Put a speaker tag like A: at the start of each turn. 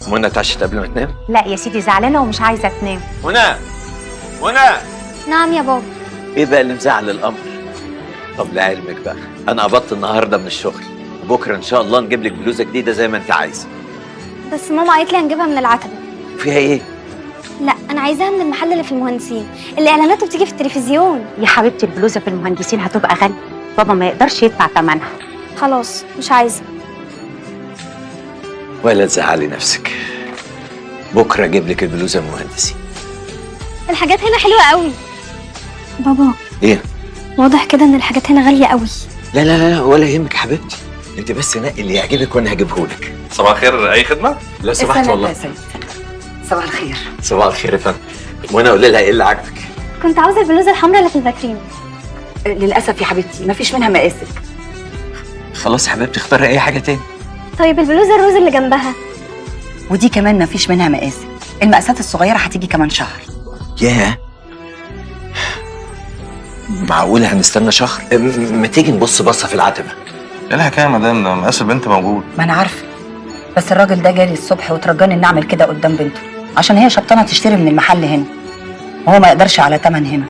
A: منى اتعشت قبل ما تنام؟
B: لا يا سيدي، زعلانه ومش عايزه تنام.
A: منى منى،
C: نعم يا بابا.
A: ايه بقى اللي مزعل الامر؟ طب لعلمك بقى، انا قبضت النهارده من الشغل، وبكره ان شاء الله نجيب لك بلوزه جديده زي ما انت عايزه.
C: بس ماما قالت لي هنجيبها من العتبة.
A: فيها ايه؟
C: لا انا عايزاها من المحل اللي في المهندسين، اللي اعلاناته بتيجي في التلفزيون.
B: يا حبيبتي البلوزه في المهندسين هتبقى غاليه، بابا ما يقدرش يدفع ثمنها.
C: خلاص مش عايزة.
A: ولا تزعلي نفسك، بكره اجيب لك البلوزه المهندسين.
C: الحاجات هنا حلوة قوي. بابا
A: ايه؟
C: واضح كده ان الحاجات هنا غالية قوي.
A: لا لا لا ولا يهمك حبيبتي، انت بس نقي اللي يعجبك وانا هجيبه لك.
D: صباح الخير، اي خدمه؟
A: لو سمحت والله.
B: صباح الخير.
A: صباح الخير يا فندم. وانا اقول لها ايه اللي عاجبك؟
C: كنت عاوزة البلوزة الحمراء اللي في الفاترين.
B: للاسف يا حبيبتي مفيش منها مقاسك.
A: خلاص يا حبيبتي اختاري اي حاجه تاني.
C: طيب البلوزة الروز اللي جنبها.
B: ودي كمان مفيش منها مقاسك، المقاسات الصغيره هتيجي كمان شهر.
A: ياه، معقوله هنستنى شهر؟ ما تيجي نبص بصه في العتبه.
D: ايه الحكايه يا مدام؟ ده مقاس البنت موجود.
E: ما انا عارفه، بس الراجل ده جالي الصبح وترجاني اني اعمل كده قدام بنته عشان هي شبطانه تشتري من المحل هنا، وهو ما يقدرش على تمن هنا.